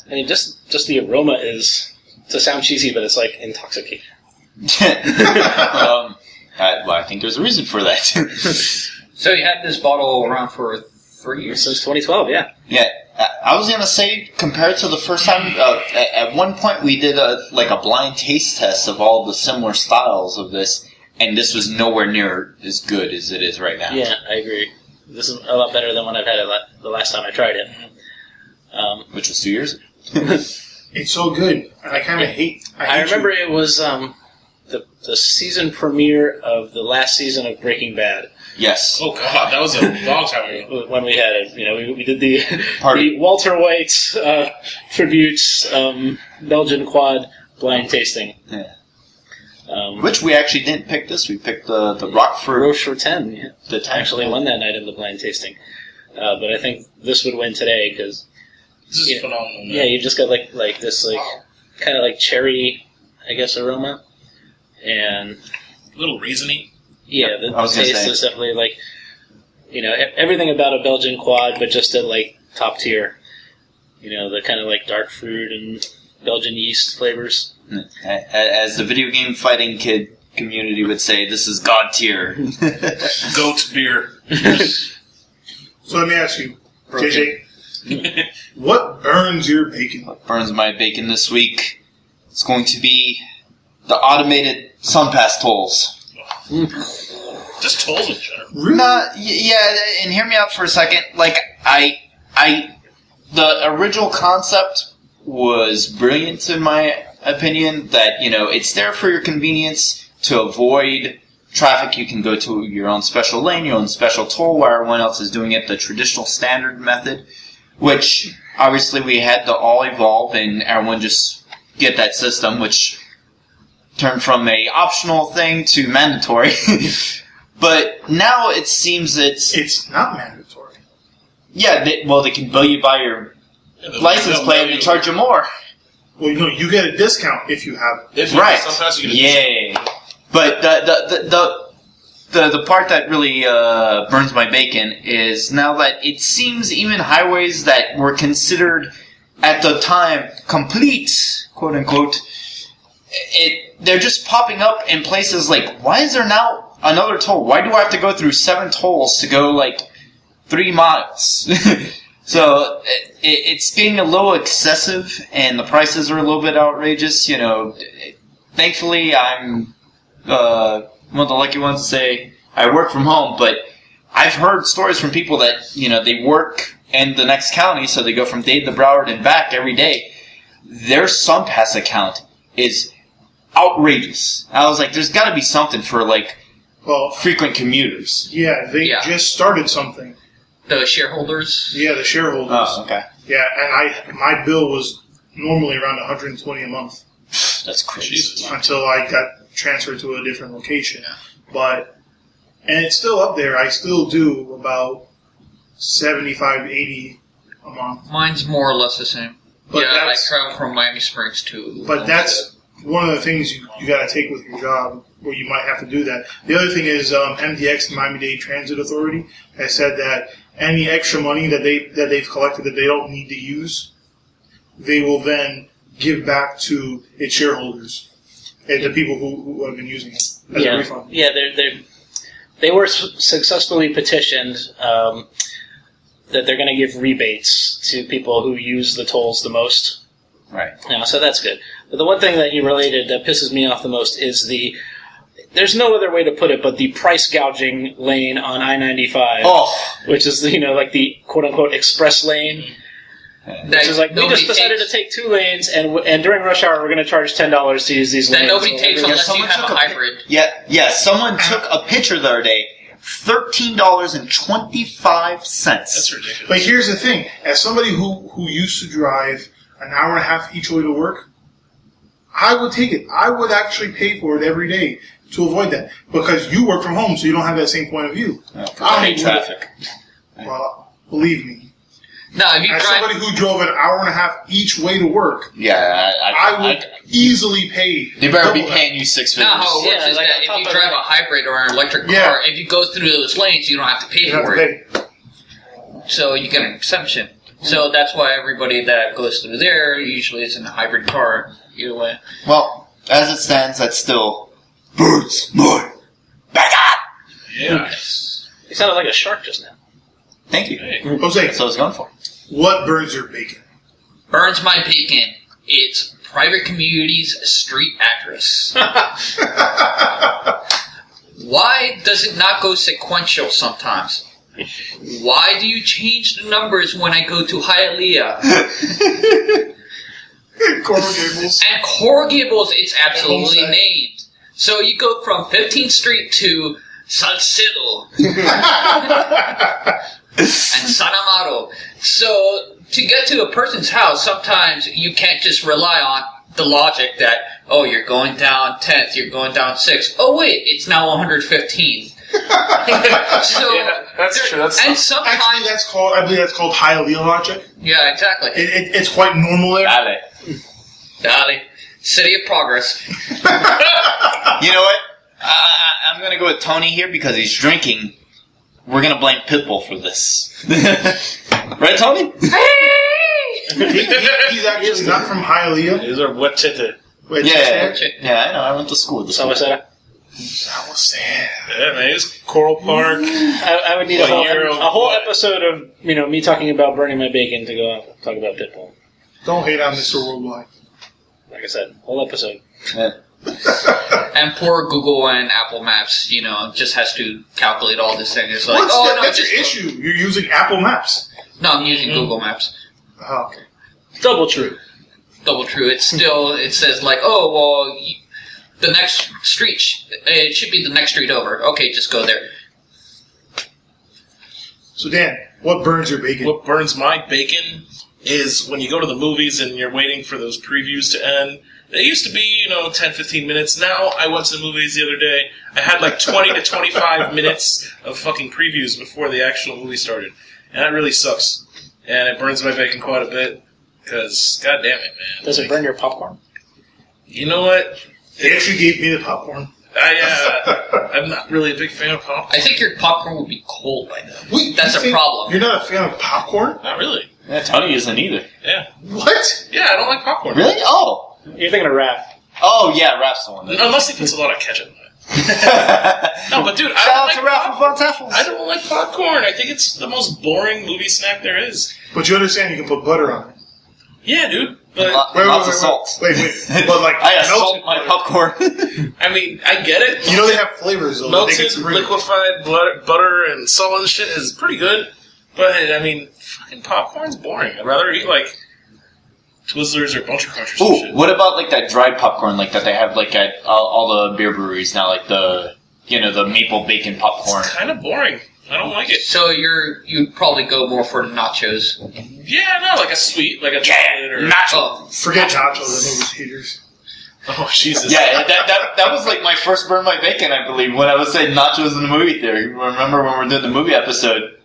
I mean, just the aroma is, to sound cheesy, but it's like intoxicating. I think there's a reason for that. so you had this bottle around for 3 years? Since 2012, yeah. Yeah, I was gonna say, compared to the first time, at one point we did a blind taste test of all the similar styles of this, and this was nowhere near as good as it is right now. Yeah, I agree. This is a lot better than when I've had it the last time I tried it. Which was 2 years ago. It's so good, and I kind of hate. I remember it was the season premiere of the last season of Breaking Bad. Yes. Oh god, that was a long time ago. When we had it, we did the Party. the Walter White tribute Belgian quad blind tasting. Yeah. Um, Which we actually didn't pick this. We picked the Rockford. Rochefort 10 yeah, The 10. actually won that night in the blind tasting. But I think this would win today because This is Yeah. phenomenal, man. yeah, you've just got like this kind of like cherry, I guess, aroma, and A little raisiny. yeah, the I was gonna taste say. is definitely like everything about a Belgian quad, but just at like top tier. The kind of like dark fruit and Belgian yeast flavors. As the video game fighting kid community would say, this is God tier. Goat beer. So let me ask you, JJ, what burns your bacon? What burns my bacon this week? It's going to be the automated SunPass tolls. Just tolls in general. Really? Yeah, and hear me out for a second. Like, the original concept was brilliant in my opinion, that, it's there for your convenience to avoid traffic. You can go to your own special lane, your own special toll, while everyone else is doing it the traditional standard method, which obviously we had to all evolve and everyone just get that system, which turned from a optional thing to mandatory. But now it seems It's not mandatory. they can bill you by your Yeah, the- license they'll plate mail and you- Mm-hmm. charge you more. Well, you get a discount if you have it. If you Right. Sometimes you get a Yay. But the part that really burns my bacon is now that it seems even highways that were considered at the time complete, quote unquote, they're just popping up in places like, why is there now another toll? Why do I have to go through 7 tolls to go 3 miles? So it's getting a little excessive, and the prices are a little bit outrageous. Thankfully, I'm one of the lucky ones to say I work from home, but I've heard stories from people that they work in the next county, so they go from Dade to Broward and back every day. Their SunPass account is outrageous. I was like, there's got to be something for Well, frequent commuters. yeah, they Yeah. just started something. The shareholders. Yeah, the shareholders. Oh, okay. Yeah, and my bill was normally around 120 a month That's crazy. Jesus. until I got transferred to a different location. And it's still up there. I still do about 75, 80 a month. Mine's more or less the same. But yeah, I that's- travel from Miami Springs to. But that's one of the things you got to take with your job, where you might have to do that. The other thing is MDX, the Miami-Dade Transit Authority, has said that any extra money that they've collected that they don't need to use, they will then give back to its shareholders and the people who have been using it as a refund. Yeah, they were successfully petitioned that they're going to give rebates to people who use the tolls the most. Right. So that's good. But the one thing that you related that pisses me off the most is there's no other way to put it, but the price gouging lane on I-95, which is, like the quote-unquote express lane. Which is like, we just decided to take 2 lanes, and during rush hour, we're going to charge $10 to use these lanes. That nobody takes unless you have a hybrid. Yeah, someone took a picture the other day, $13.25. That's ridiculous. But here's the thing: as somebody who used to drive an hour and a half each way to work, I would take it. I would actually pay for it every day to avoid that, because you work from home, so you don't have that same point of view. I hate traffic. Well, believe me. No, if you As drive, somebody who drove an hour and a half each way to work, Yeah, I would easily pay. They better be double paying you 6 figures. now how it works Yeah, is like that on if top you of drive that- a hybrid or an electric Yeah. car, if you go through those lanes, you don't have to pay You have for to it. pay. So you get an exemption. So that's why everybody that goes through there usually is in a hybrid car. Either way. Well, as it stands, that's still birds, more, back up! Yeah. You sounded like a shark just now. Thank you. Hey. Jose, That's what I was going for. what burns your bacon? Burns my bacon. It's Private Community's street address. Why does it not go sequential sometimes? Why do you change the numbers when I go to Hialeah? Coral Gables. And Coral Gables, it's absolutely Homestead. named. So you go from 15th Street to Salcedo and San Amaro. So to get to a person's house, sometimes you can't just rely on the logic that, oh, you're going down 10th, you're going down 6th. Oh, wait, it's now 115th. So Yeah, that's true. That's and sometimes, Actually, I believe that's called Hialeah logic. yeah, exactly. It's quite normal there. Dale. Dali, City of Progress. You know what? I'm going to go with Tony here because he's drinking. We're going to blame Pitbull for this. Right, Tony? He's actually not from Hialeah. These are what titted. Wait, Yeah, I know. I went to school with this. Salvacera? that was sad. Yeah, man. It's Coral Park. I would need Well, you're a a- whole episode of me talking about burning my bacon to go talk about Pitbull. Don't hate on Mr. Worldwide. Like I said, whole episode. Yeah. And poor Google and Apple Maps, just has to calculate all this thing. It's like, What's oh, that? no, That's just your issue. You're using Apple Maps. No, I'm using Google Maps. Oh, okay. Double true. Double true. It's still, it says like, oh, well, the next street, it should be the next street over. Okay, just go there. So, Dan, what burns your bacon? What burns my bacon is when you go to the movies and you're waiting for those previews to end. They used to be, 10, 15 minutes. Now, I went to the movies the other day. I had like 20 to 25 minutes of fucking previews before the actual movie started. And that really sucks. And it burns my bacon quite a bit. Because, god damn it, man. Does it burn your popcorn? You know what? They actually gave me the popcorn. I'm not really a big fan of popcorn. I think your popcorn would be cold by then. Wait, That's you a think problem. You're not a fan of popcorn? Not really. Yeah, Tony isn't either. Yeah. What? Yeah, I don't like popcorn. Really? Oh. You're thinking of Raph. Oh, yeah, Raph's the one. Unless he puts a lot of ketchup in it. No, but dude, I Shout don't out like to Raph popcorn. from Von Taffels. I don't like popcorn. I think it's the most boring movie snack there is. But you understand you can put butter on it. Yeah, dude. But Lots of salt. Wait. But like, I assault melted my butter. popcorn. I mean, I get it. You know they have flavors though. that they Melted, can bring. liquefied butter and salt and shit is pretty good. But I mean, fucking popcorn's boring. I'd rather eat like Twizzlers or Bunch of Crunch or some Ooh, shit. what about like that dried popcorn like that they have like at all the beer breweries now, like the maple bacon popcorn? It's kind of boring. I don't like it. So you'd probably go more for the nachos. Yeah, no, like a sweet, like a chocolate or Oh, Forget nachos in movie theaters. Oh Jesus! Yeah, that was like my first burn my bacon, I believe, when I was saying nachos in the movie theater. Remember when we did the movie episode?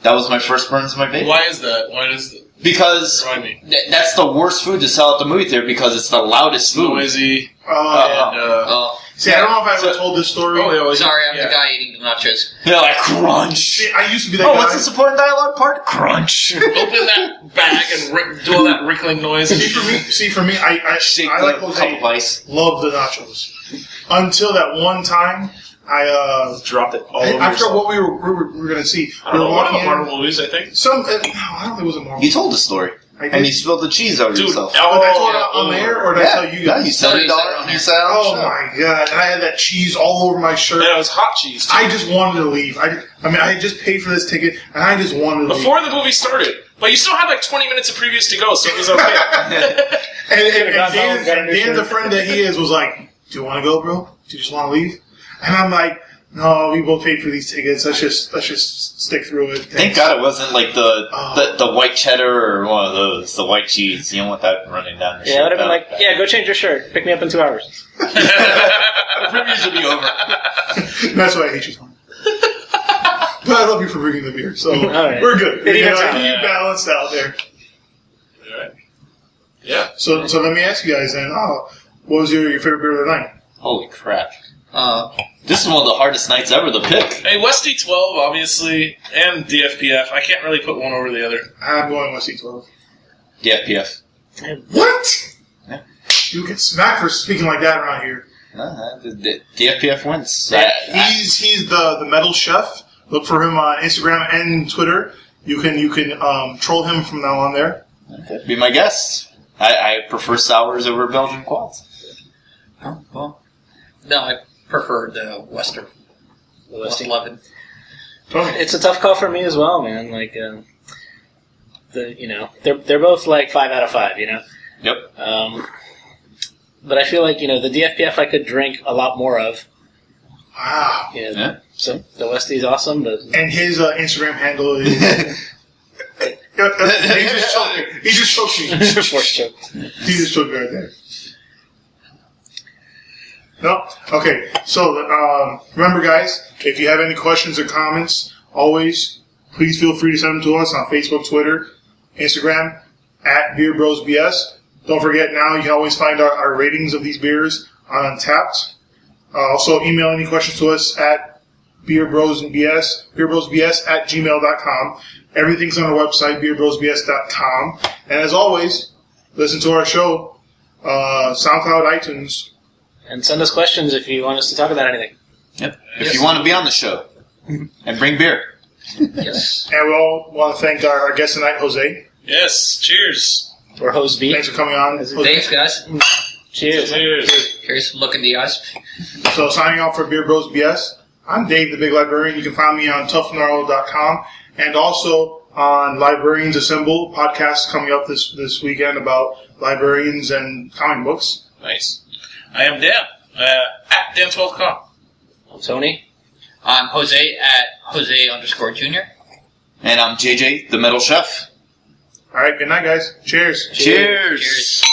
That was my first burns my bacon. Why is that? Why does that? Because Remind me. that's the worst food to sell at the movie theater because it's the loudest food. Noisy. Oh, And, oh, see, I don't know if I ever told this story. sorry, I'm yeah. the guy eating the nachos. They're like crunch. See, I used to be that Oh, guy. what's the supporting dialogue part? Crunch. Open that bag and do all that wrinkling noise. See, for me, I Shake like the cup Jose. of ice. Love the nachos. Until that one time I Dropped it all over I forgot yourself. what we were going to see. I We don't were know, one of walking the in. Marvel movies, I think. Some, no, I don't think it was a Marvel. You told the story, I did. and you spilled the cheese over Dude, yourself. Did I told it yeah, on the air, or did I tell you yeah, guys? you said No, it you said it on. on You air. said it on Oh the show. my god! And I had that cheese all over my shirt. Yeah, it was hot cheese. Too. I just wanted to leave. I mean, I had just paid for this ticket, and I just wanted to Before the movie started. But you still had like 20 minutes of previews to go, so it was okay. leave. And gone home, got a Dan, new Dan, the shirt. friend that he is, was like, "Do you want to go, bro? Do you just want to leave?" And I'm like, "No, we both paid for these tickets. Let's just stick through it." Thank God it wasn't like the white cheddar or one of those, the white cheese. You don't want that running down your Yeah, I shirt. would have been like, yeah, go change your shirt. Pick me up in 2 hours. the previews will be over. That's why I hate you. But I love you for bringing the beer, so right. we're good. It You evens know, out. you balanced out there. Alright. Yeah. So let me ask you guys then. What was your favorite beer of the night? Holy crap! Uh, This is one of the hardest nights ever to pick. Hey, Westy 12, obviously, and DFPF. I can't really put one over the other. I'm going with C12. The FPF. What? Yeah. You get smacked for speaking like that around here. The FPF wins. He's the metal chef. Look for him on Instagram and Twitter. You can troll him from now on there. Okay. Be my guest. I prefer sours over Belgian quads. oh, well, no, I prefer the Western. The West Westie. 11. Tony. It's a tough call for me as well, man. Like, they're both like 5 out of 5. You know. Yep. But I feel like the DFPF I could drink a lot more of. Wow. Yeah. So the Westie's awesome, but And his Instagram handle is. He just choked me. Force choke. He just choked me right there. No? Okay. So, remember, guys, if you have any questions or comments, always, please feel free to send them to us on Facebook, Twitter, Instagram, at Beer Bros BS. Don't forget, now you can always find our ratings of these beers on Untappd. Also, email any questions to us at beerbrosbs at gmail.com. Everything's on our website, beerbrosbs.com. And as always, listen to our show, SoundCloud, iTunes. And send us questions if you want us to talk about anything. Yep. If you want to be on the show and bring beer. Yes. And we all want to thank our guest tonight, Jose. Yes, cheers. Or hose B. Thanks for coming on. Jose. Thanks, guys. Cheers. Cheers. Here's a look in the eyes. So signing off for Beer Bros BS, I'm Dave, the Big Librarian. You can find me on toughgnarl.com and also on Librarians Assemble podcast coming up this weekend about librarians and comic books. Nice. I am Dan, at Dan12com. I'm Tony. I'm Jose at Jose_Jr. And I'm JJ, the metal chef. All right, good night, guys. Cheers. Cheers. Cheers.